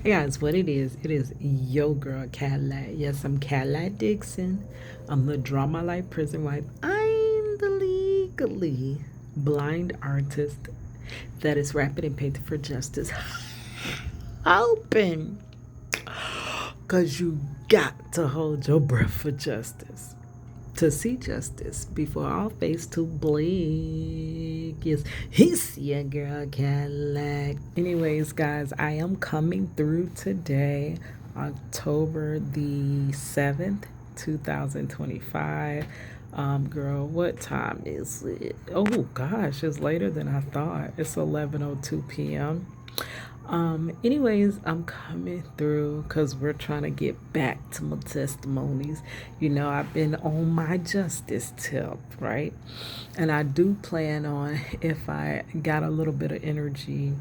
Hey guys, what it is yo girl Cadillac. Yes, I'm Cadillac Dixon. I'm the Drama Life Prison Wife. I'm the legally blind artist that is rapping and painting for justice. Open! Because you got to hold your breath for justice. To see justice before our face to blink. Yes, he's your girl Cadillac. Anyways, guys, I am coming through today, October the 7th, 2025. Girl, what time is it? Oh gosh, it's later than I thought. It's 11:02 p.m. Anyways, I'm coming through because we're trying to get back to my testimonies. I've been on my justice tip, right? And I do plan on, if I got a little bit of energy,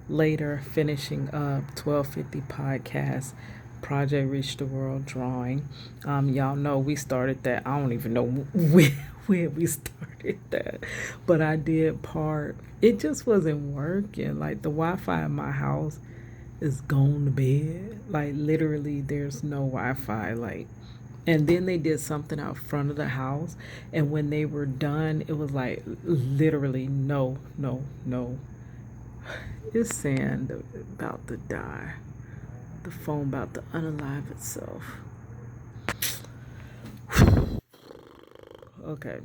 later finishing up 1250 podcast project Reach the World drawing. Y'all know we started that. I don't even know when we started that, but I did part. It just wasn't working. Like the Wi-Fi in my house is gone to bed. Like literally, there's no Wi-Fi. Like, and then they did something out front of the house, and when they were done, it was like literally no, no, no. It's saying about to die. The phone about to unalive itself. Okay.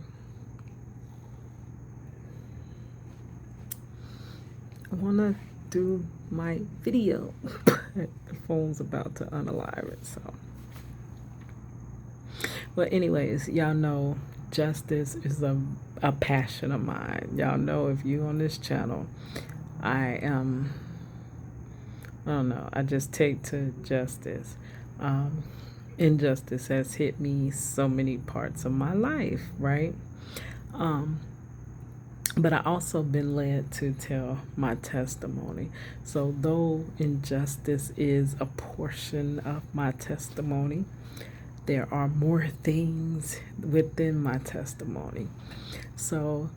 I want to do my video. The phone's about to unalive itself. But anyways, y'all know justice is a passion of mine. Y'all know if you on this channel, I am, I don't know, I just take to justice. Injustice has hit me so many parts of my life, right? Um, but I also been led to tell my testimony. So though injustice is a portion of my testimony, there are more things within my testimony. So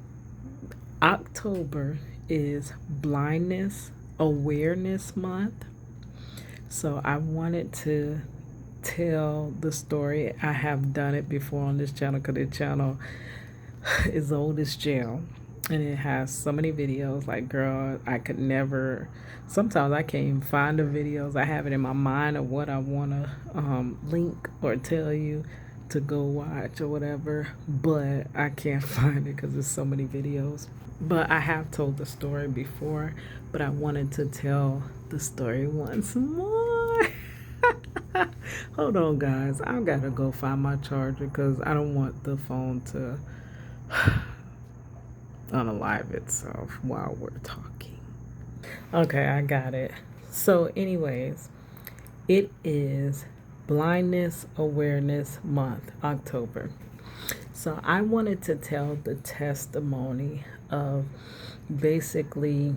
October is Blindness Awareness Month. So I wanted to tell the story. I have done it before on this channel because the channel is old as jail, and it has so many videos. Like, girl, I could never, sometimes I can't even find the videos. I have it in my mind of what I want to link or tell you to go watch or whatever, but I can't find it because there's so many videos. But I have told the story before, but I wanted to tell the story once more. Hold on, guys. I gotta go find my charger because I don't want the phone to unalive itself while we're talking. Okay, I got it. So, anyways, it is Blindness Awareness Month, October. So, I wanted to tell the testimony of basically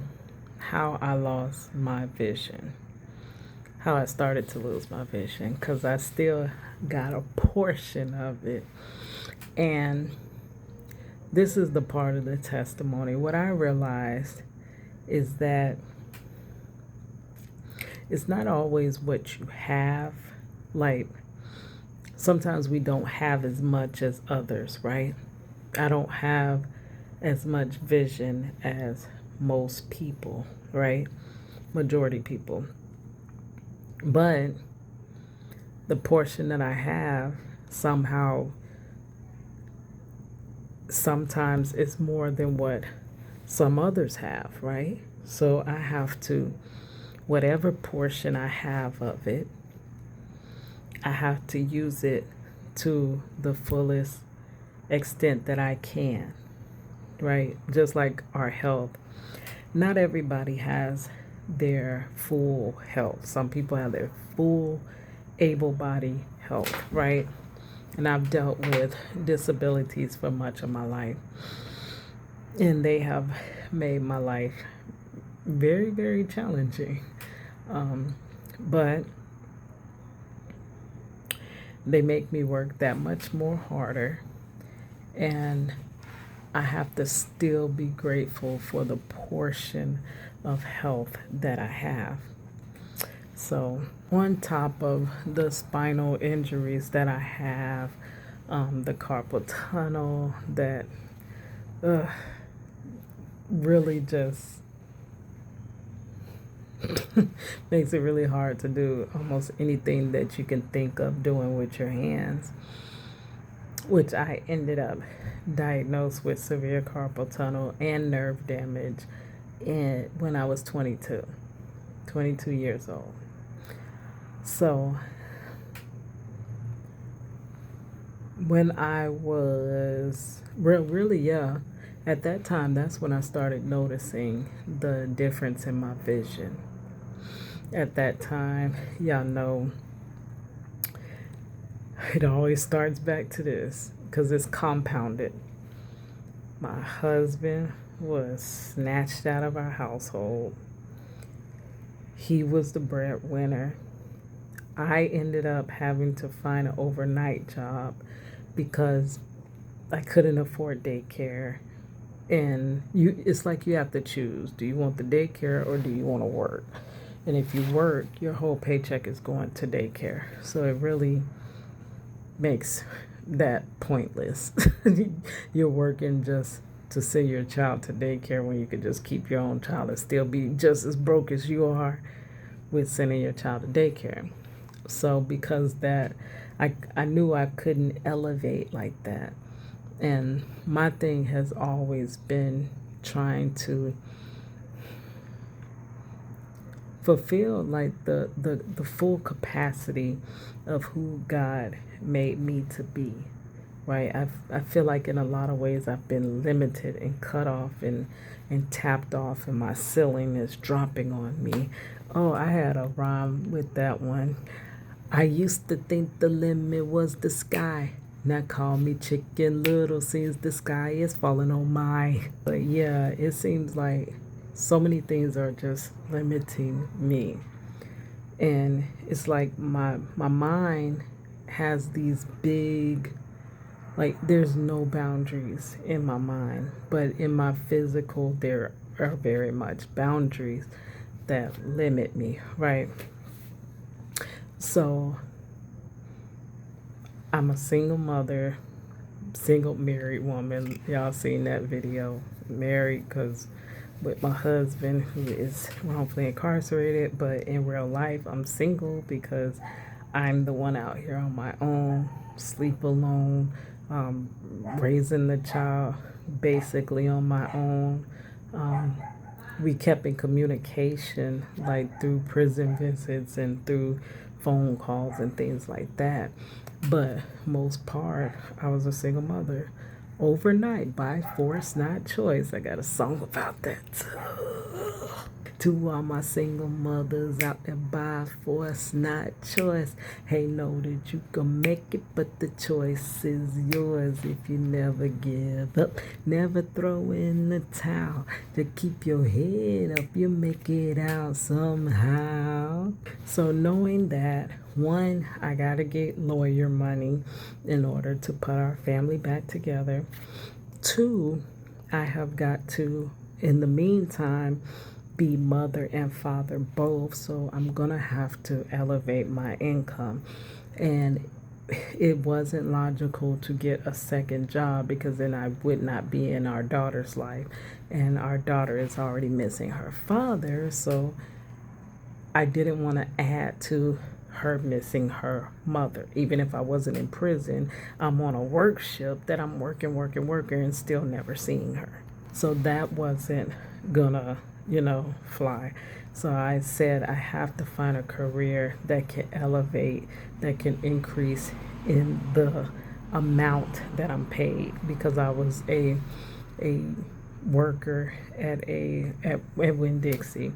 how I lost my vision, how I started to lose my vision, because I still got a portion of it. And this is the part of the testimony. What I realized is that it's not always what you have. Like, sometimes we don't have as much as others, right? I don't have as much vision as most people, right? Majority people. But the portion that I have somehow, sometimes it's more than what some others have, right? So I have to, whatever portion I have of it, I have to use it to the fullest extent that I can, right? Just like our health. Not everybody has their full health. Some people have their full able body health, right? And I've dealt with disabilities for much of my life. And they have made my life very, very challenging. But they make me work that much more harder. And I have to still be grateful for the portion of health that I have. So, on top of the spinal injuries that I have, the carpal tunnel that uh, really just makes it really hard to do almost anything that you can think of doing with your hands, which I ended up diagnosed with severe carpal tunnel and nerve damage when I was 22 years old. So when I was really, yeah, at that time, that's when I started noticing the difference in my vision. At that time, y'all know, it always starts back to this because it's compounded. My husband was snatched out of our household. He was the breadwinner. I ended up having to find an overnight job because I couldn't afford daycare. And it's like you have to choose. Do you want the daycare or do you want to work? And if you work, your whole paycheck is going to daycare. So it really makes that pointless. You're working just to send your child to daycare when you could just keep your own child and still be just as broke as you are with sending your child to daycare. So because that, I knew I couldn't elevate like that. And my thing has always been trying to fulfill like the full capacity of who God made me to be. Right? I feel like in a lot of ways I've been limited and cut off and tapped off, and my ceiling is dropping on me. Oh, I had a rhyme with that one. I used to think the limit was the sky. Now call me Chicken Little, since the sky is falling on my. But yeah, it seems like so many things are just limiting me. And it's like my mind has these big, like there's no boundaries in my mind, but in my physical there are very much boundaries that limit me, right? So I'm a single mother, single married woman. Y'all seen that video? Married because with my husband who is wrongfully incarcerated, but in real life I'm single because I'm the one out here on my own, sleep alone, raising the child basically on my own. We kept in communication like through prison visits and through phone calls and things like that. But most part, I was a single mother overnight by force, not choice. I got a song about that too. To all my single mothers out there by force, not choice. Hey, know that you can make it, but the choice is yours. If you never give up, never throw in the towel. To keep your head up, you make it out somehow. So knowing that, one, I gotta get lawyer money in order to put our family back together. Two, I have got to, in the meantime, be mother and father both, so I'm gonna have to elevate my income. And it wasn't logical to get a second job because then I would not be in our daughter's life, and our daughter is already missing her father, so I didn't want to add to her missing her mother. Even if I wasn't in prison, I'm on a work shift that I'm working and still never seeing her. So that wasn't gonna fly. So I said I have to find a career that can elevate, that can increase in the amount that I'm paid, because I was a worker at Winn-Dixie.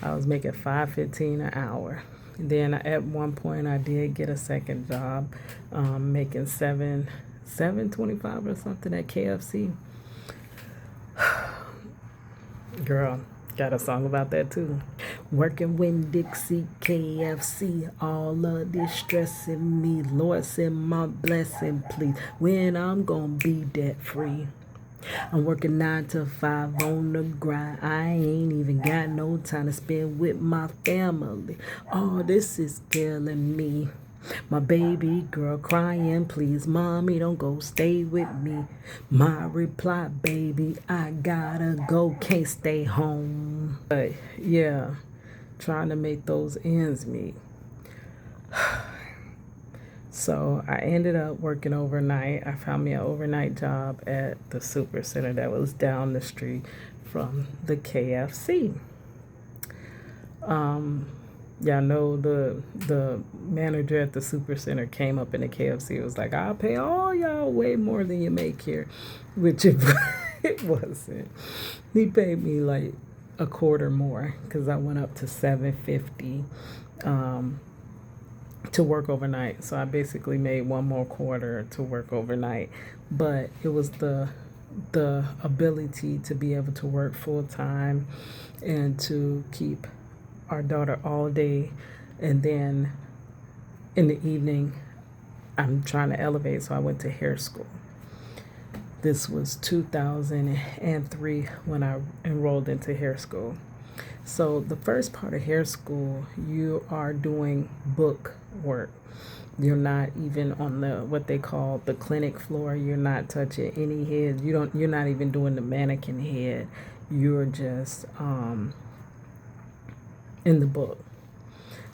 I was making $5.15 an hour. Then at one point I did get a second job, making $7.25 or something at KFC. Girl, got a song about that too. Working Winn-Dixie, KFC, all of this stressing me. Lord, send my blessing, please. When I'm gonna be debt free. I'm working 9 to 5 on the grind. I ain't even got no time to spend with my family. All this is killing me. My baby girl crying, please, mommy, don't go, stay with me. My reply, baby, I gotta go, can't stay home. But yeah, trying to make those ends meet. So I ended up working overnight. I found me an overnight job at the super center that was down the street from the KFC. Y'all know the manager at the super center came up in the KFC. It was like, I'll pay all y'all way more than you make here, which it wasn't. He paid me like a quarter more because I went up to $7.50 to work overnight. So I basically made one more quarter to work overnight, but it was the ability to be able to work full time and to keep our daughter all day, and then in the evening I'm trying to elevate, so I went to hair school. This was 2003 when I enrolled into hair school. So the first part of hair school, you are doing book work. You're not even on the what they call the clinic floor. You're not touching any head. You're not even doing the mannequin head. You're just in the book.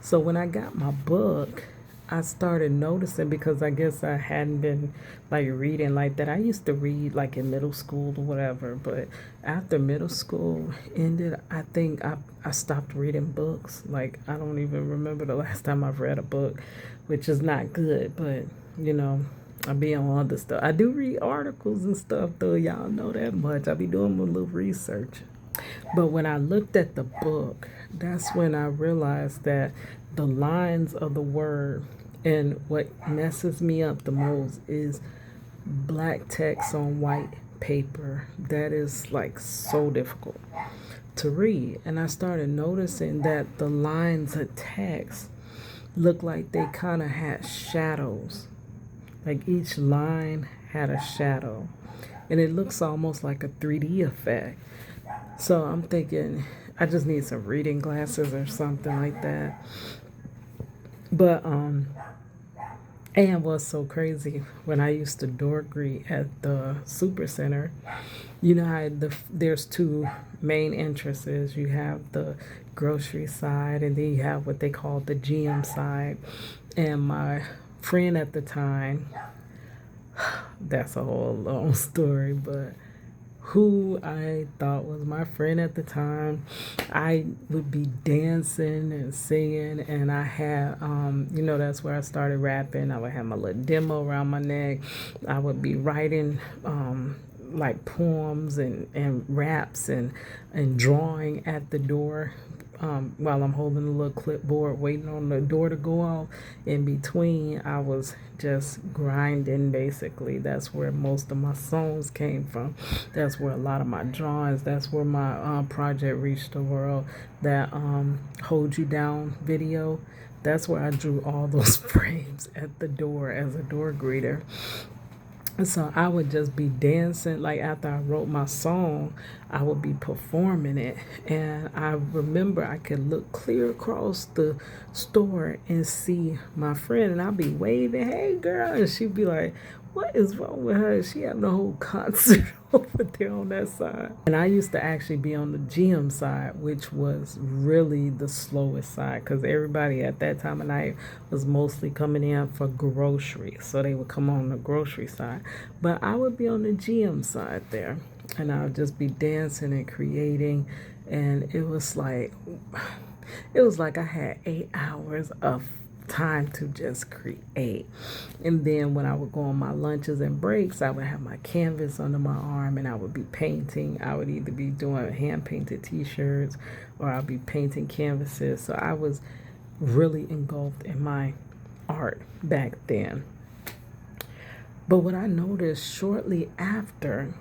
So when I got my book, I started noticing, because I guess I hadn't been like reading like that. I used to read like in middle school or whatever, but after middle school ended, I think I stopped reading books. Like I don't even remember the last time I've read a book, which is not good, but you know, I be on other stuff. I do read articles and stuff though, y'all know that much. I be doing a little research. But when I looked at the book, that's when I realized that the lines of the word, and what messes me up the most is black text on white paper. That is like so difficult to read. And I started noticing that the lines of text looked like they kind of had shadows. Like each line had a shadow. And it looks almost like a 3D effect. So I'm thinking I just need some reading glasses or something like that. But and what's so crazy, when I used to door greet at the super center, you know how there's two main entrances. You have the grocery side, and then you have what they call the GM side. And my friend at the time, that's a whole long story, but who I thought was my friend at the time, I would be dancing and singing, and I had, that's where I started rapping. I would have my little demo around my neck. I would be writing like poems and raps and drawing at the door while I'm holding a little clipboard waiting on the door to go off. In between, I was just grinding basically. That's where most of my songs came from. That's where a lot of my drawings, that's where my project Reach the World, that Hold You Down video, that's where I drew all those frames at the door as a door greeter. So I would just be dancing. Like after I wrote my song, I would be performing it. And I remember I could look clear across the store and see my friend, and I'd be waving, hey girl. And she'd be like, what is wrong with her? She having a whole concert over there on that side. And I used to actually be on the GM side, which was really the slowest side, because everybody at that time of night was mostly coming in for groceries. So they would come on the grocery side. But I would be on the GM side there, and I would just be dancing and creating. And it was like I had 8 hours of time to just create. And then when I would go on my lunches and breaks, I would have my canvas under my arm and I would be painting. I would either be doing hand painted t-shirts or I'd be painting canvases. So I was really engulfed in my art back then. But what I noticed shortly after,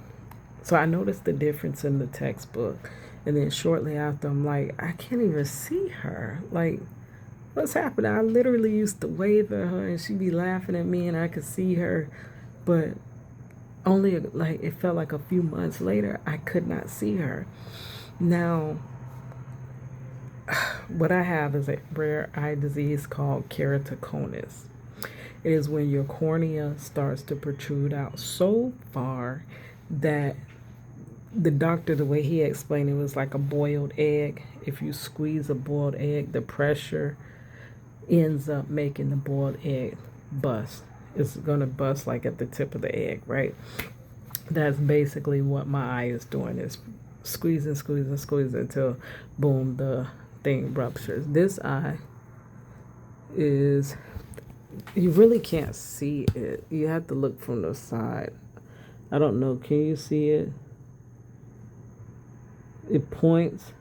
so I noticed the difference in the textbook, and then shortly after I'm like, I can't even see her. Like, what's happening? I literally used to wave at her and she'd be laughing at me and I could see her. But only like it felt like a few months later, I could not see her. Now, what I have is a rare eye disease called keratoconus. It is when your cornea starts to protrude out so far that the doctor, the way he explained it, was like a boiled egg. If you squeeze a boiled egg, the pressure ends up making the boiled egg bust. It's going to bust like at the tip of the egg, right? That's basically what my eye is doing, is squeezing, squeezing, squeezing until boom, the thing ruptures. This eye is, you really can't see it. You have to look from the side. I don't know. Can you see it? It points.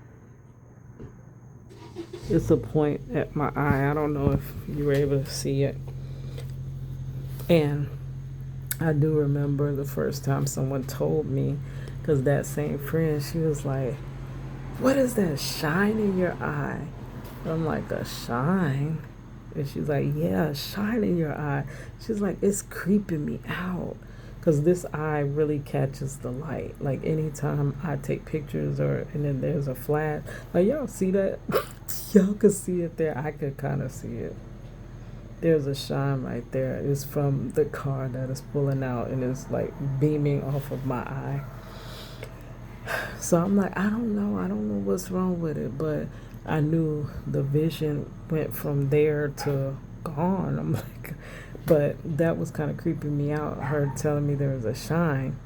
It's a point at my eye. I don't know if you were able to see it. And I do remember the first time someone told me, because that same friend, she was like, "What is that shine in your eye?" And I'm like, "A shine?" And she's like, "Yeah, a shine in your eye." She's like, "It's creeping me out." Because this eye really catches the light. Like anytime I take pictures and then there's a flash, like y'all see that? Y'all could see it there. I could kind of see it. There's a shine right there. It's from the car that is pulling out and it's like beaming off of my eye. So I'm like, I don't know what's wrong with it, but I knew the vision went from there to gone. I'm like, but that was kind of creeping me out, her telling me there was a shine.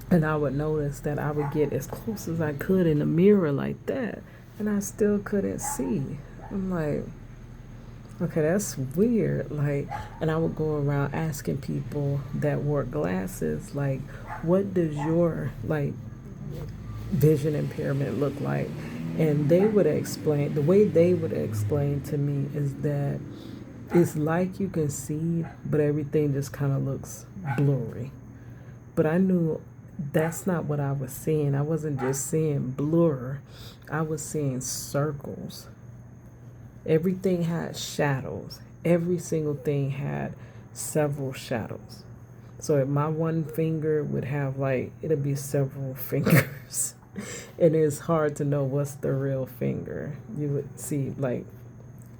And I would notice that I would get as close as I could in the mirror like that, and I still couldn't see. I'm like, okay, that's weird. Like, and I would go around asking people that wore glasses, like, what does your, like, vision impairment look like? And they would explain, the way they would explain to me is that it's like you can see, but everything just kind of looks blurry. But I knew that's not what I was seeing. I wasn't just seeing blur, I was seeing circles. Everything had shadows. Every single thing had several shadows. So if my one finger would have, like, it'd be several fingers. And it's hard to know what's the real finger. You would see like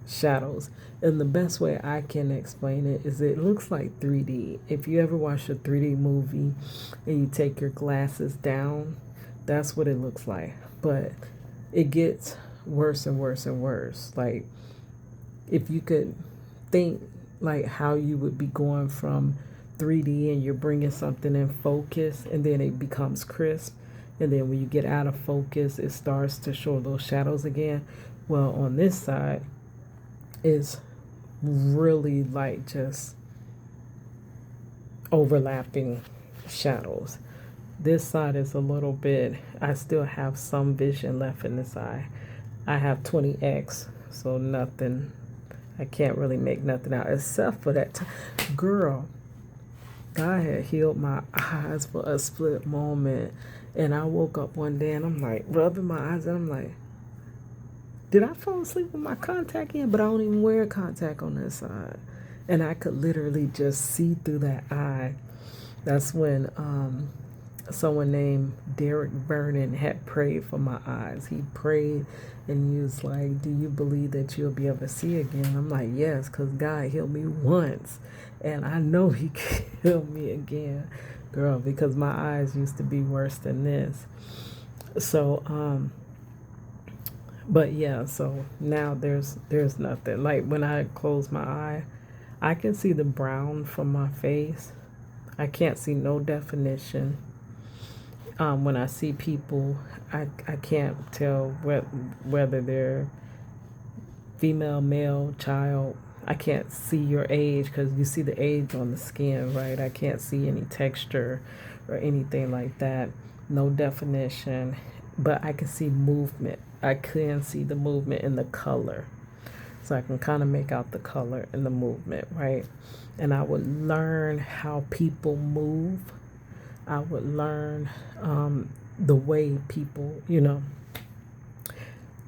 shadows. And the best way I can explain it is it looks like 3D. If you ever watch a 3D movie and you take your glasses down, that's what it looks like. But it gets worse and worse and worse. Like, if you could think like how you would be going from 3D and you're bringing something in focus and then it becomes crisp, and then when you get out of focus it starts to show those shadows again. Well, on this side it's really like just overlapping shadows. This side is a little bit, I still have some vision left in this eye. I have 20x, so nothing, I can't really make nothing out except for that girl. God had healed my eyes for a split moment, and I woke up one day and I'm like rubbing my eyes and I'm like, did I fall asleep with my contact in? But I don't even wear contact on this side, and I could literally just see through that eye. That's when someone named Derek Vernon had prayed for my eyes. He prayed and he was like, "Do you believe that you'll be able to see again?" I'm like, "Yes, because God healed me once, and I know He can heal me again, girl, because my eyes used to be worse than this." So, but yeah, so now there's nothing. Like when I close my eye, I can see the brown from my face. I can't see no definition. When I see people, I can't tell whether they're female, male, child. I can't see your age because you see the age on the skin, right? I can't see any texture or anything like that. No definition, but I can see movement. I can see the movement in the color. So I can kind of make out the color and the movement, right? And I would learn how people move. I would learn the way people,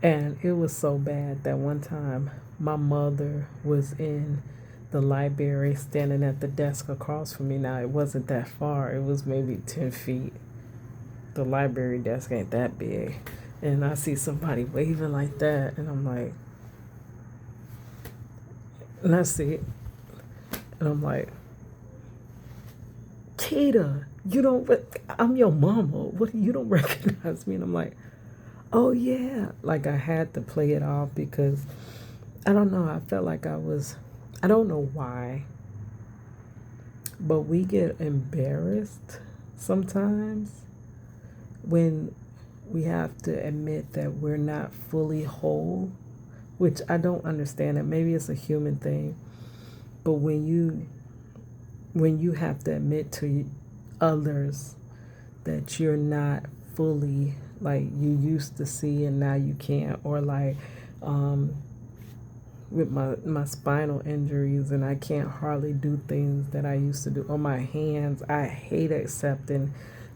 And it was so bad that one time my mother was in the library standing at the desk across from me. Now, it wasn't that far, it was maybe 10 feet. The library desk ain't that big. And I see somebody waving like that, and I'm like, and I see it, and I'm like, Kita, you don't, I'm your mama. What, you don't recognize me? And I'm like, oh yeah. Like I had to play it off because I don't know. I felt like I don't know why, but we get embarrassed sometimes when we have to admit that we're not fully whole, which I don't understand. And maybe it's a human thing, but when you have to admit to others that you're not fully like you used to see and now you can't, or like um, with my spinal injuries and I can't hardly do things that I used to do. On my hands, I hate accepting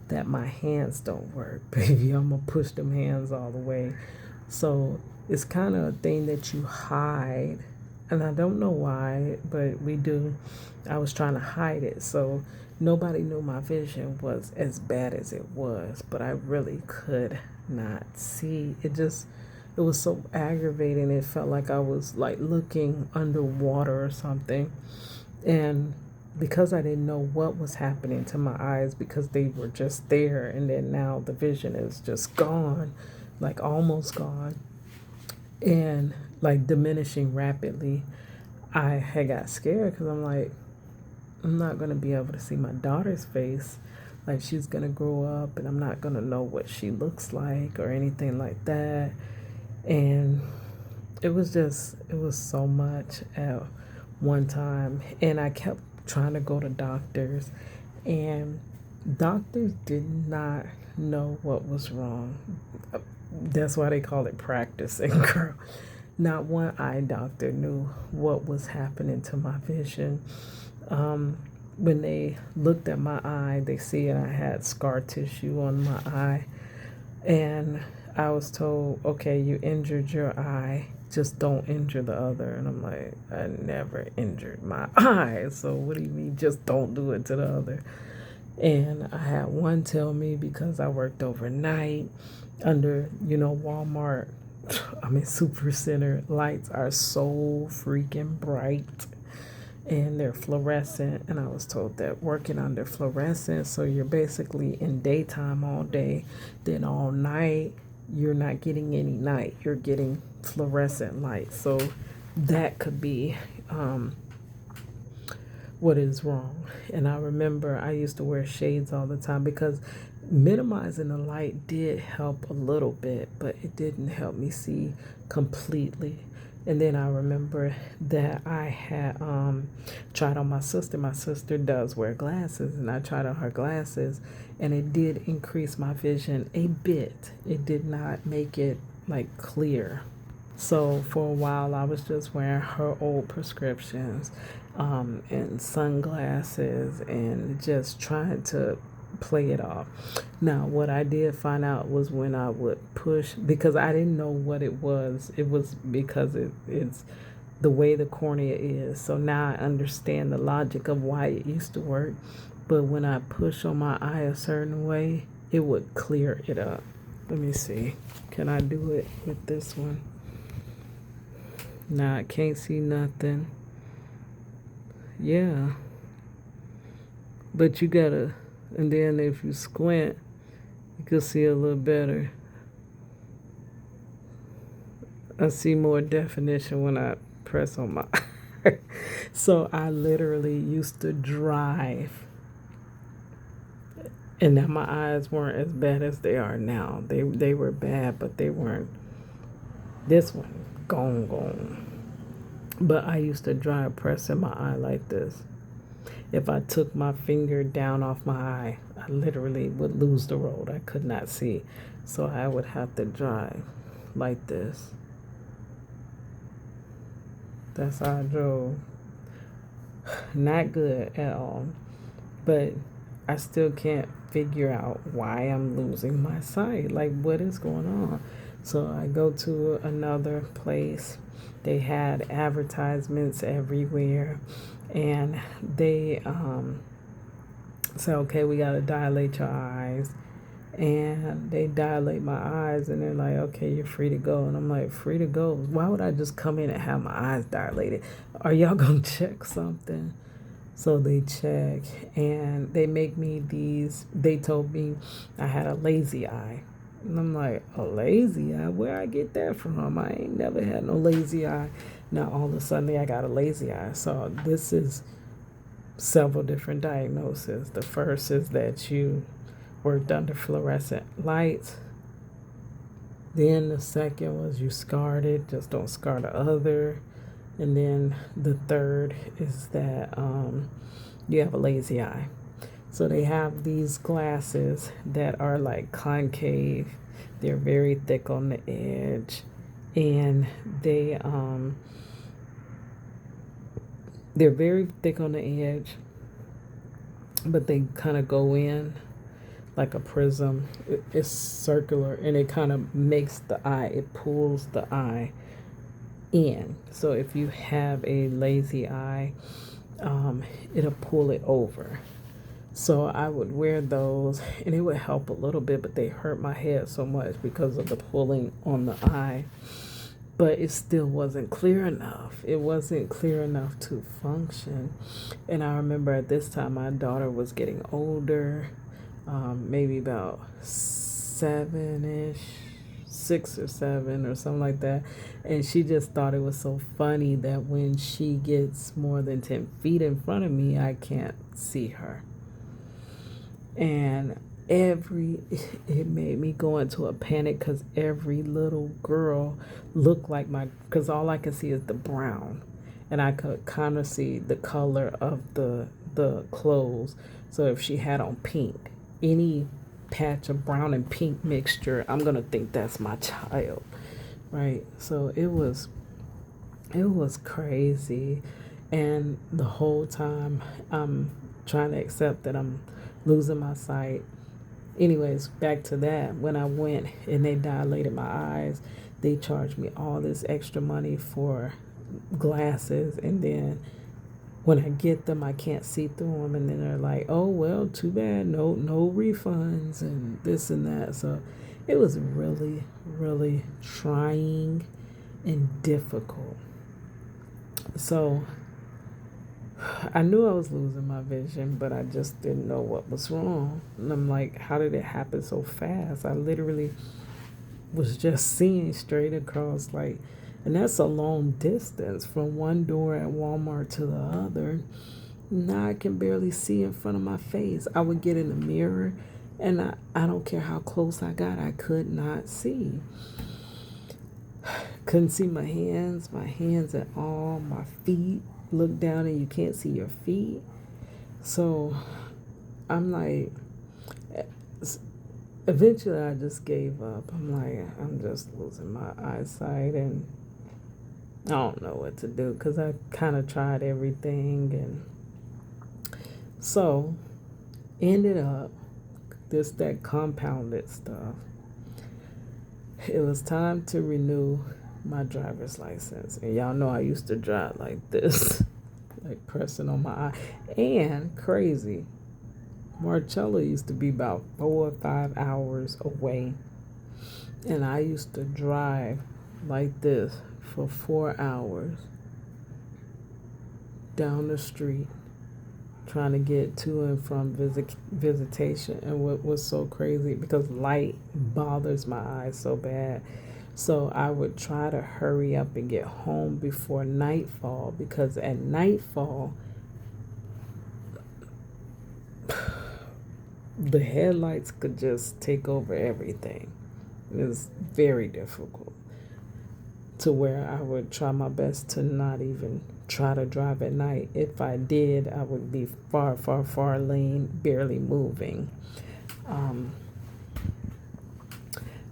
that my hands don't work. Baby, I'm gonna push them hands all the way. So it's kind of a thing that you hide, and I don't know why, but we do. I was trying to hide it, so nobody knew my vision was as bad as it was, but I really could not see. It was so aggravating. It felt like I was like looking underwater or something. And because I didn't know what was happening to my eyes because they were just there, and then now the vision is just gone, like almost gone, and like diminishing rapidly. I had got scared because I'm like, I'm not going to be able to see my daughter's face. Like, she's going to grow up and I'm not going to know what she looks like or anything like that. And it was so much at one time. And I kept trying to go to doctors, and doctors did not know what was wrong. That's why they call it practicing, girl. Not one eye doctor knew what was happening to my vision. When they looked at my eye, they see I had scar tissue on my eye. And I was told, okay, you injured your eye, just don't injure the other. And I'm like, I never injured my eye. So what do you mean, just don't do it to the other? And I had one tell me, because I worked overnight under, Walmart, I mean, Super Center lights are so freaking bright and they're fluorescent. And I was told that working under fluorescent, so you're basically in daytime all day, then all night, you're not getting any night, you're getting fluorescent light. So that could be what is wrong. And I remember I used to wear shades all the time because minimizing the light did help a little bit, but it didn't help me see completely. And then I remember that I had tried on my sister. My sister does wear glasses, and I tried on her glasses, and it did increase my vision a bit. It did not make it like clear. So for a while, I was just wearing her old prescriptions and sunglasses and just trying to play it off. Now, what I did find out was when I would push, because I didn't know what it was because it's the way the cornea is. So now I understand the logic of why it used to work. But when I push on my eye a certain way, it would clear it up. Let me see. Can I do it with this one? Nah, I can't see nothing. Yeah. But you gotta, and then if you squint, you can see a little better. I see more definition when I press on my So I literally used to drive, and now my eyes weren't as bad as they are now. They were bad, but they weren't. This one, gone. But I used to drive pressing my eye like this. If I took my finger down off my eye, I literally would lose the road. I could not see. So I would have to drive like this. That's how I drove. Not good at all. But I still can't figure out why I'm losing my sight. Like, what is going on? So I go to another place. They had advertisements everywhere, and they say, okay, we got to dilate your eyes. And they dilate my eyes, and they're like, okay, you're free to go. And I'm like, free to go? Why would I just come in and have my eyes dilated? Are y'all going to check something? So they check, and they make me these. They told me I had a lazy eye. And I'm like, a lazy eye? Where I get that from? I ain't never had no lazy eye. Now all of a sudden I got a lazy eye. So this is several different diagnoses. The first is that you worked under fluorescent lights. Then the second was you scarred it, just don't scar the other. And then the third is that you have a lazy eye. So they have these glasses that are like concave. They're very thick on the edge, and they're very thick on the edge, but they kind of go in like a prism. It's circular, and it kind of makes the eye. It pulls the eye in. So if you have a lazy eye, it'll pull it over. So I would wear those, and it would help a little bit, but they hurt my head so much because of the pulling on the eye. But it still wasn't clear enough. It wasn't clear enough to function. And I remember at this time my daughter was getting older, maybe about 7-ish, 6 or 7 or something like that. And she just thought it was so funny that when she gets more than 10 feet in front of me, I can't see her. And it made me go into a panic because every little girl looked like because all I could see is the brown, and I could kind of see the color of the clothes. So if she had on pink, any patch of brown and pink mixture, I'm gonna think that's my child, right? So it was crazy, and the whole time I'm trying to accept that I'm losing my sight. Anyways, back to that. When I went and they dilated my eyes, they charged me all this extra money for glasses, and then when I get them, I can't see through them, and then they're like, "Oh well, too bad, no refunds," and this and that. So it was really, really trying and difficult. So I knew I was losing my vision, but I just didn't know what was wrong. And I'm like, how did it happen so fast? I literally was just seeing straight across, like, and that's a long distance from one door at Walmart to the other. Now I can barely see in front of my face. I would get in the mirror, and I don't care how close I got, I could not see. Couldn't see my hands at all, my feet. Look down and you can't see your feet. So I'm like, eventually I just gave up. I'm like, I'm just losing my eyesight, and I don't know what to do because I kind of tried everything. And so ended up that compounded stuff. It was time to renew my driver's license, and y'all know I used to drive like this, like pressing on my eye. And crazy, Marcella used to be about 4 or 5 hours away, and I used to drive like this for 4 hours down the street trying to get to and from visitation. And what was so crazy, because light bothers my eyes so bad, so I would try to hurry up and get home before nightfall, because at nightfall the headlights could just take over everything. It was very difficult, to where I would try my best to not even try to drive at night. If I did, I would be far, far, far lane, barely moving.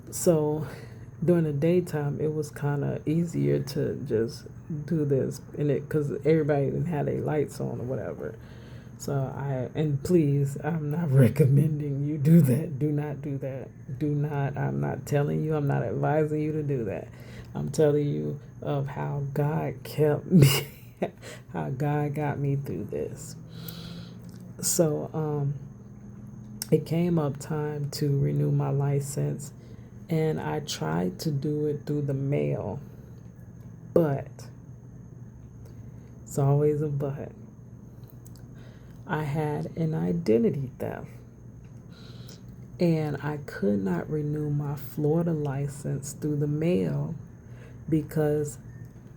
So during the daytime, it was kind of easier to just do this, and because everybody didn't have their lights on or whatever. And please, I'm not recommending you do that. Do not do that. Do not, I'm not telling you, I'm not advising you to do that. I'm telling you of how God kept me, how God got me through this. So, it came up time to renew my license, and I tried to do it through the mail, but it's always a but. I had an identity theft, and I could not renew my Florida license through the mail because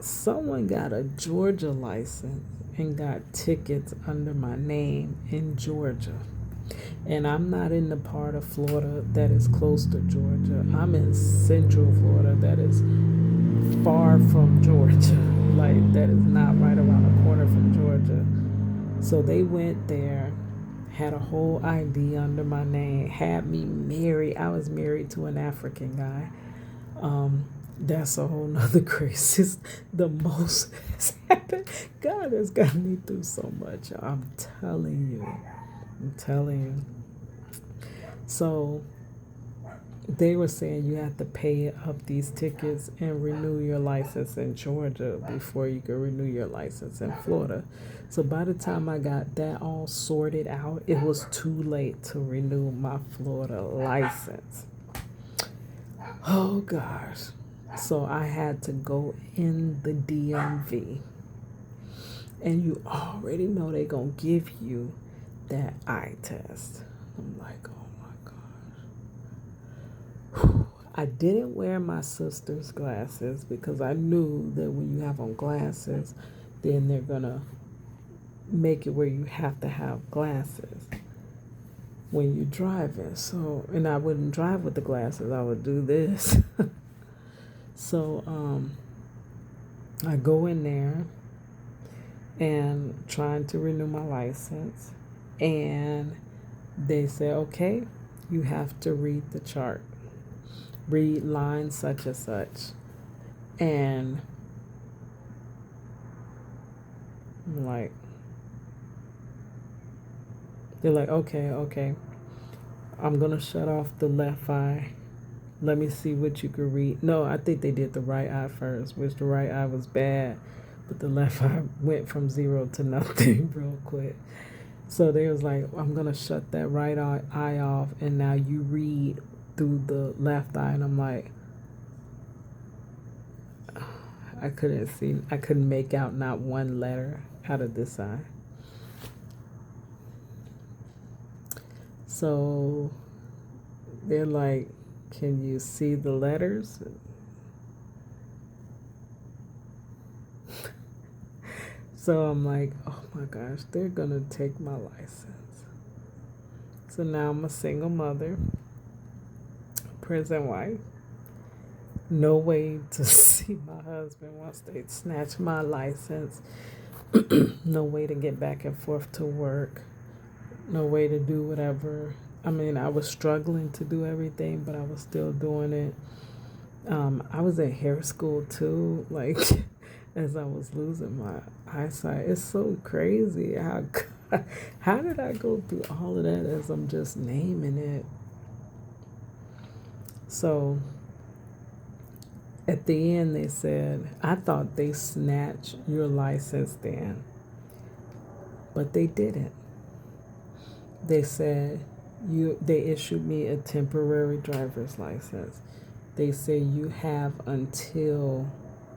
someone got a Georgia license and got tickets under my name in Georgia. And I'm not in the part of Florida that is close to Georgia. I'm in central Florida that is far from Georgia. Like, that is not right around the corner from Georgia. So they went there, had a whole ID under my name, had me married. I was married to an African guy. That's a whole nother crazy. The most has happened. God has got me through so much. I'm telling you. I'm telling you. So they were saying you have to pay up these tickets and renew your license in Georgia before you can renew your license in Florida. So by the time I got that all sorted out, it was too late to renew my Florida license. Oh gosh. So I had to go in the DMV. And you already know they're going to give you that eye test. I'm like, oh my gosh. I didn't wear my sister's glasses because I knew that when you have on glasses, then they're going to make it where you have to have glasses when you're driving. So, and I wouldn't drive with the glasses. I would do this. So, I go in there and trying to renew my license, and they say, okay, you have to read the chart, read line such and such. And I'm like, they're like, okay, I'm gonna shut off the left eye. Let me see what you can read. No, I think they did the right eye first, which the right eye was bad, but the left eye went from 0 to nothing real quick. So they was like, I'm gonna shut that right eye off, and now you read through the left eye. And I'm like, I couldn't make out not one letter out of this eye. So they're like, can you see the letters? So I'm like, oh my gosh, they're gonna take my license. So now I'm a single mother, prison wife. No way to see my husband once they snatch my license. No way to get back and forth to work. No way to do whatever. I mean, I was struggling to do everything, but I was still doing it. I was in hair school too, like as I was losing my eyesight. It's so crazy how did I go through all of that as I'm just naming it. So at the end they said, I thought they snatched your license then, but they didn't. They said they issued me a temporary driver's license. They say you have until,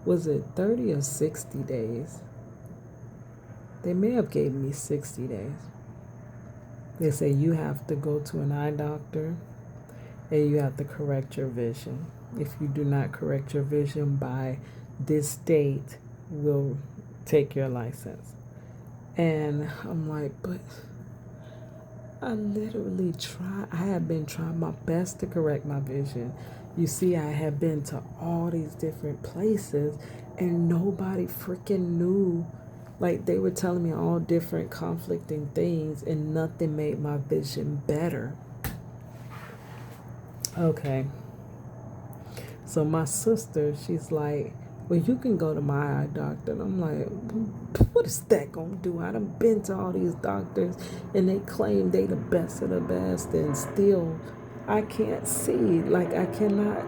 was it 30 or 60 days? They may have gave me 60 days. They say you have to go to an eye doctor and you have to correct your vision. If you do not correct your vision by this date, we'll take your license. And I'm like, but I literally I have been trying my best to correct my vision. You see, I have been to all these different places and nobody freaking knew. Like, they were telling me all different conflicting things and nothing made my vision better. Okay. So my sister, she's like, well, you can go to my eye doctor. And I'm like, what is that going to do? I done been to all these doctors and they claim they the best of the best, and still I can't see. Like, I cannot,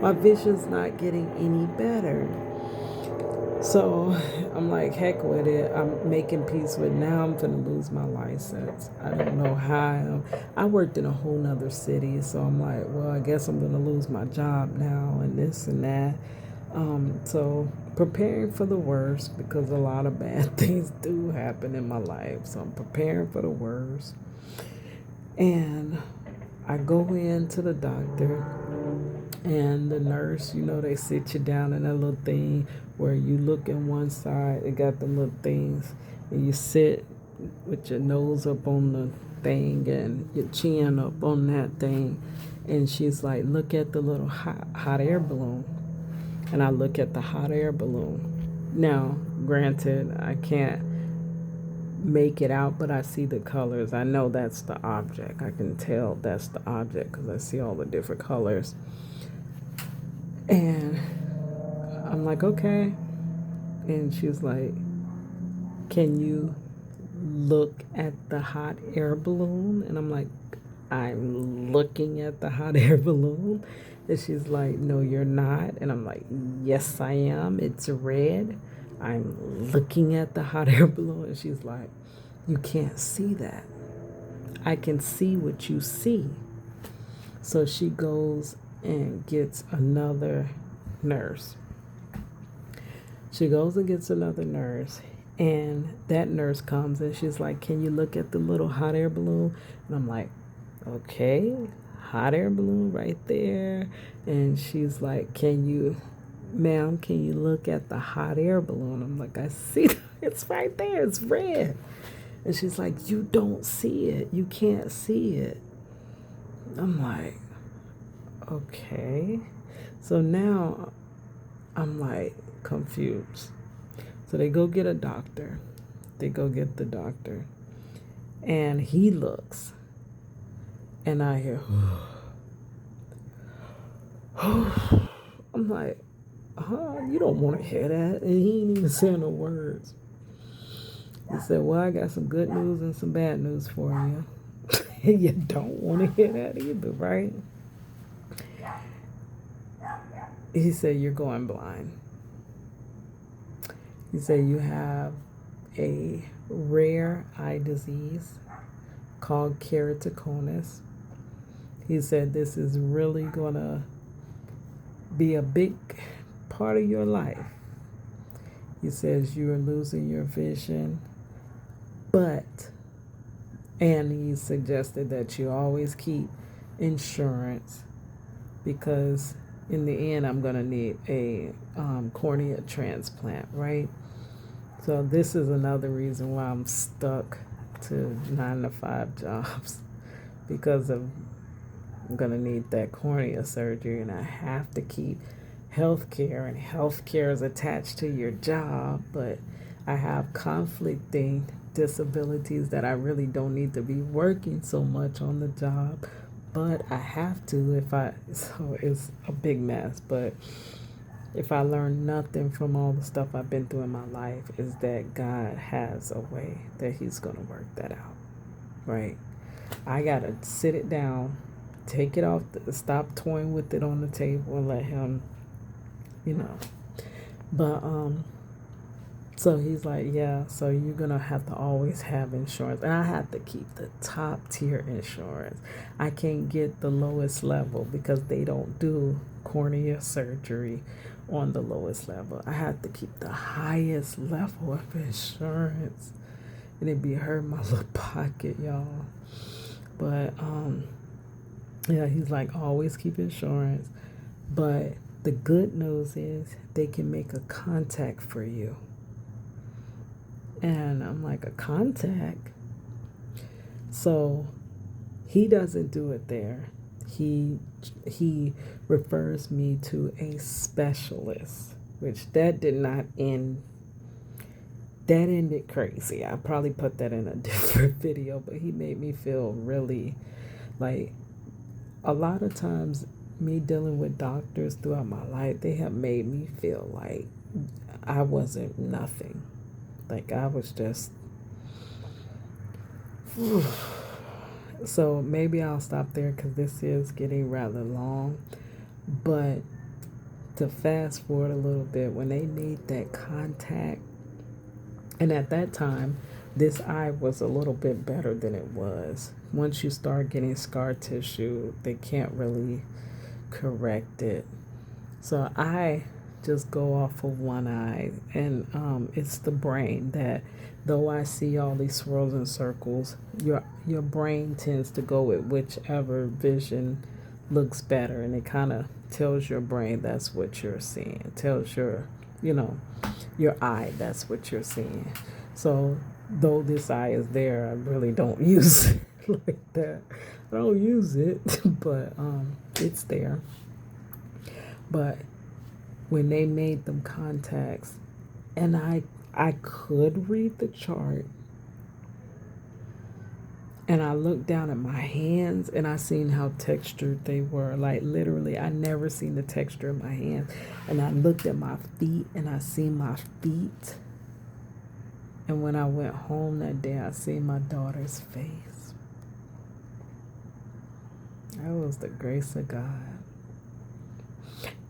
my vision's not getting any better. So I'm like, heck with it. I'm making peace with now. I'm gonna lose my license. I don't know how. I worked in a whole nother city, so I'm like, well, I guess I'm gonna lose my job now and this and that. So preparing for the worst, because a lot of bad things do happen in my life. So I'm preparing for the worst. And I go in to the doctor, and the nurse, they sit you down in a little thing where you look in one side. They got the little things, and you sit with your nose up on the thing and your chin up on that thing. And she's like, look at the little hot air balloon. And I look at the hot air balloon. Now, granted, I can't make it out, but I see the colors. I know that's the object. I can tell that's the object because I see all the different colors. And I'm like, okay. And she's like, can you look at the hot air balloon? And I'm like, I'm looking at the hot air balloon. And she's like, no, you're not. And I'm like, yes, I am. It's red. I'm looking at the hot air balloon. And she's like, you can't see that. I can see what you see. So she goes and gets another nurse. She goes and gets another nurse. And that nurse comes and she's like, can you look at the little hot air balloon? And I'm like, okay, hot air balloon right there. And she's like, ma'am, can you look at the hot air balloon? I'm like, I see it's right there. It's red. And she's like, you don't see it. You can't see it. I'm like, okay. So now I'm like confused. So they go get a doctor. They go get the doctor. And he looks. And I hear, I'm like, you don't want to hear that. And he ain't even saying no words. He said, well, I got some good news and some bad news for you. You don't want to hear that either, right? He said, you're going blind. He said, you have a rare eye disease called keratoconus. He said, this is really going to be a big part of your life. He says, you are losing your vision, and he suggested that you always keep insurance, because in the end, I'm going to need a cornea transplant, right? So this is another reason why I'm stuck to 9-to-5 jobs, because I'm going to need that cornea surgery, and I have to keep healthcare, and healthcare is attached to your job, but I have conflicting disabilities that I really don't need to be working so much on the job, but I have to so it's a big mess. But if I learn nothing from all the stuff I've been through in my life, is that God has a way that he's going to work that out, right? I got to sit it down, take it off, stop toying with it on the table and let him, But, so he's like, yeah, so you're going to have to always have insurance. And I have to keep the top tier insurance. I can't get the lowest level because they don't do cornea surgery on the lowest level. I have to keep the highest level of insurance. And it'd be hurting my little pocket, y'all. But, yeah, he's like, always keep insurance. But the good news is they can make a contact for you. And I'm like, a contact? So he doesn't do it there. He refers me to a specialist, which that did not end. That ended crazy. I probably put that in a different video, but he made me feel really like, a lot of times me dealing with doctors throughout my life, they have made me feel like I wasn't nothing. Like I was just. So maybe I'll stop there because this is getting rather long. But to fast forward a little bit, when they made that contact, and at that time, this eye was a little bit better than it was. Once you start getting scar tissue, they can't really correct it. So I just go off of one eye, and it's the brain that, though I see all these swirls and circles, your brain tends to go with whichever vision looks better, and it kind of tells your brain that's what you're seeing. It tells you know, your eye that's what you're seeing. So though this eye is there, I really don't use it like that. I don't use it, but it's there. But when they made them contacts, and I could read the chart, and I looked down at my hands and I seen how textured they were. Like literally, I never seen the texture of my hands. And I looked at my feet and I seen my feet. And when I went home that day, I seen my daughter's face. That was the grace of God.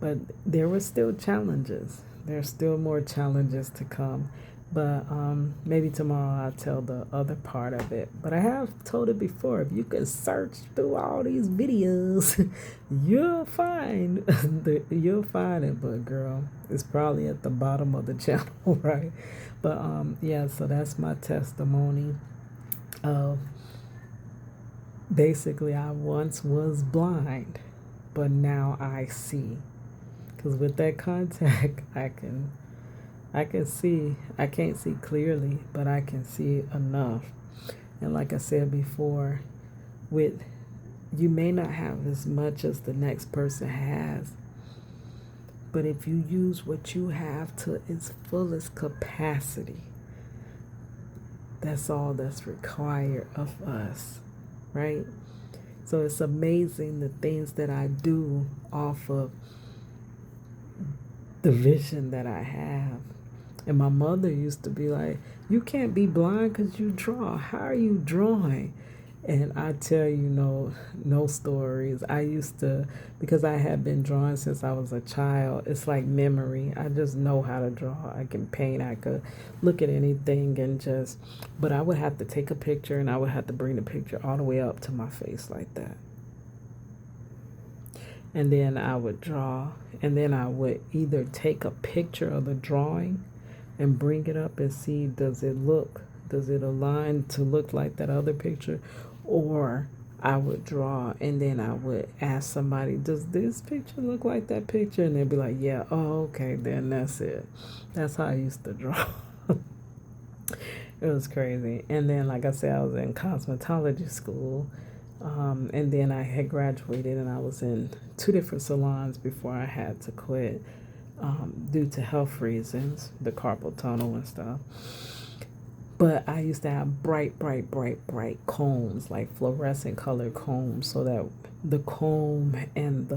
But there were still challenges. There's still more challenges to come. But maybe tomorrow I'll tell the other part of it. But I have told it before. If you can search through all these videos, you'll find you'll find it. But girl, it's probably at the bottom of the channel, right? But yeah. So that's my testimony of basically I once was blind, but now I see. Because with that contact, I can see. I can't see clearly, but I can see enough. And like I said before, with you may not have as much as the next person has, but if you use what you have to its fullest capacity, that's all that's required of us, right? So it's amazing the things that I do off of the vision that I have. And my mother used to be like, you can't be blind because you draw. How are you drawing? And I tell you, no stories. I used to, because I had been drawing since I was a child, it's like memory. I just know how to draw. I can paint. I could look at anything and just, but I would have to take a picture and I would have to bring the picture all the way up to my face like that. And then I would draw, and then I would either take a picture of the drawing and bring it up and see, does it align to look like that other picture? Or I would draw and then I would ask somebody, does this picture look like that picture? And they'd be like, yeah. Oh, okay, then that's it. That's how I used to draw. It was crazy. And then, like I said, I was in cosmetology school. And then I had graduated and I was in 2 different salons before I had to quit due to health reasons, the carpal tunnel and stuff. But I used to have bright combs, like fluorescent colored combs, so that the comb and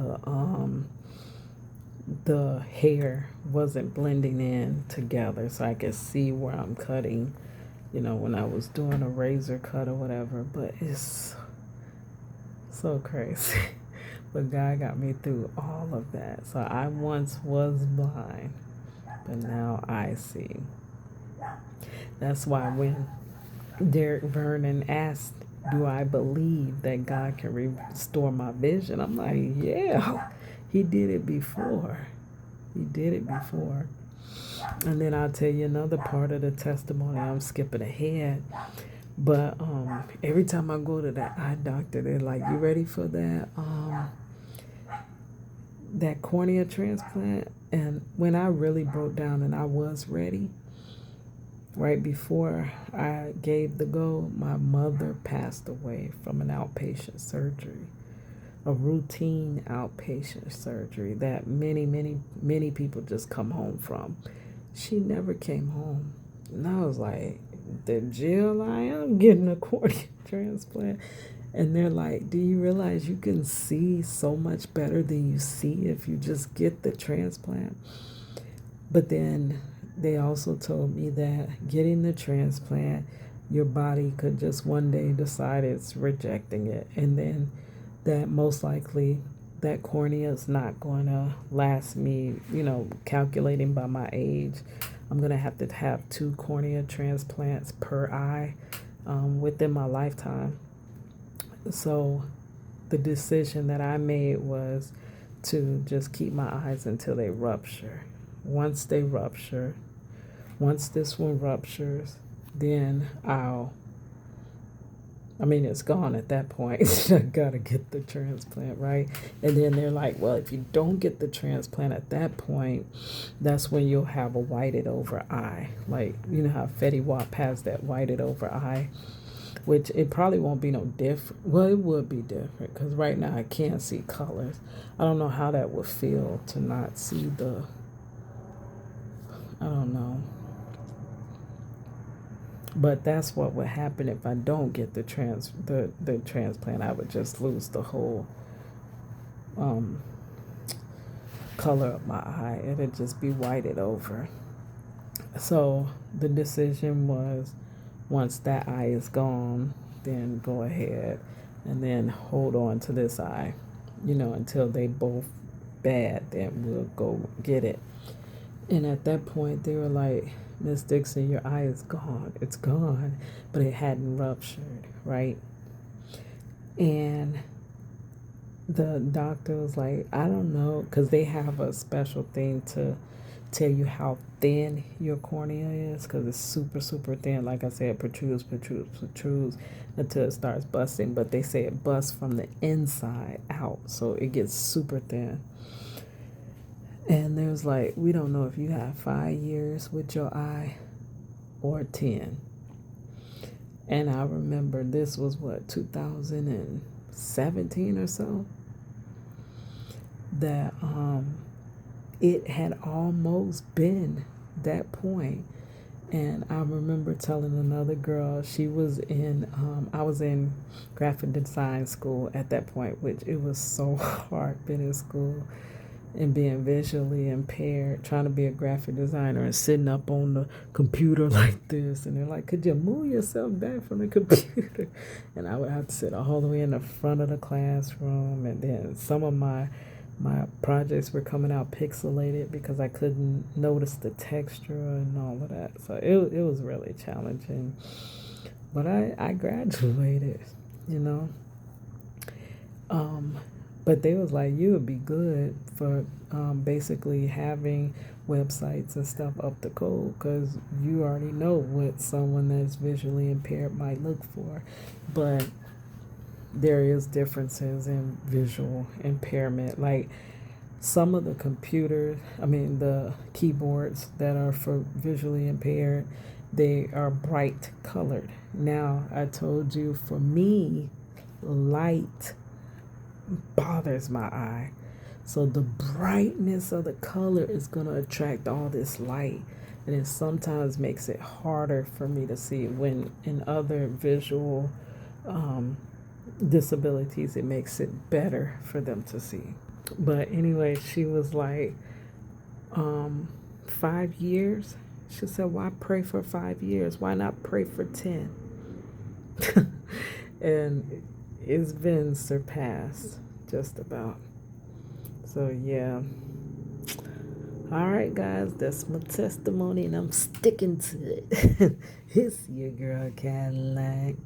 the hair wasn't blending in together, so I could see where I'm cutting, when I was doing a razor cut or whatever. But it's so crazy. But God got me through all of that. So I once was blind, but now I see. That's why when Derek Vernon asked, do I believe that God can restore my vision? I'm like, yeah, he did it before. He did it before. And then I'll tell you another part of the testimony. I'm skipping ahead. But every time I go to that eye doctor, they're like, you ready for that cornea transplant? And when I really broke down and I was ready, right before I gave the go, my mother passed away from an outpatient surgery, a routine outpatient surgery that many people just come home from. She never came home. And I was like, the jail I am getting a cornea transplant. And they're like, do you realize you can see so much better than you see if you just get the transplant? But then they also told me that getting the transplant, your body could just one day decide it's rejecting it. And then that most likely that cornea is not going to last me, calculating by my age. I'm going to have 2 cornea transplants per eye within my lifetime. So the decision that I made was to just keep my eyes until they rupture. Once they rupture, once this one ruptures, then it's gone at that point. I gotta get the transplant, right? And then they're like, well, if you don't get the transplant at that point, that's when you'll have a whited over eye. Like, you know how Fetty Wap has that whited over eye, which it probably won't be no different. Well, it would be different because right now I can't see colors. I don't know how that would feel to not see I don't know. But that's what would happen if I don't get the transplant. I would just lose the whole um, color of my eye. It'd just be whited over. So the decision was, once that eye is gone, then go ahead and then hold on to this eye, until they both bad. Then we'll go get it. And at that point, they were like, Miss Dixon, your eye is gone. It's gone, but it hadn't ruptured, right? And the doctor was like, I don't know, because they have a special thing to tell you how thin your cornea is, because it's super, super thin. Like I said, protrudes until it starts busting. But they say it busts from the inside out, so it gets super thin. And there's like, we don't know if you have 5 years with your eye or 10. And I remember this was 2017 or so, that it had almost been that point. And I remember telling another girl, she was I was in graphic design school at that point, which it was so hard being in school and being visually impaired, trying to be a graphic designer and sitting up on the computer like this. And they're like, could you move yourself back from the computer? And I would have to sit all the way in the front of the classroom. And then some of my projects were coming out pixelated because I couldn't notice the texture and all of that. So it was really challenging. But I graduated, you know. But they was like, you would be good for basically having websites and stuff up to code, because you already know what someone that's visually impaired might look for. But there is differences in visual impairment. Like some of the the keyboards that are for visually impaired, they are bright colored. Now, I told you, for me, light bothers my eye. So the brightness of the color is going to attract all this light. And it sometimes makes it harder for me to see, when in other visual disabilities, it makes it better for them to see. But anyway, she was like, 5 years? She said, why pray for 5 years? Why not pray for 10? And it's been surpassed, just about. So, yeah. All right, guys, that's my testimony, and I'm sticking to it. It's your girl, Cadillac.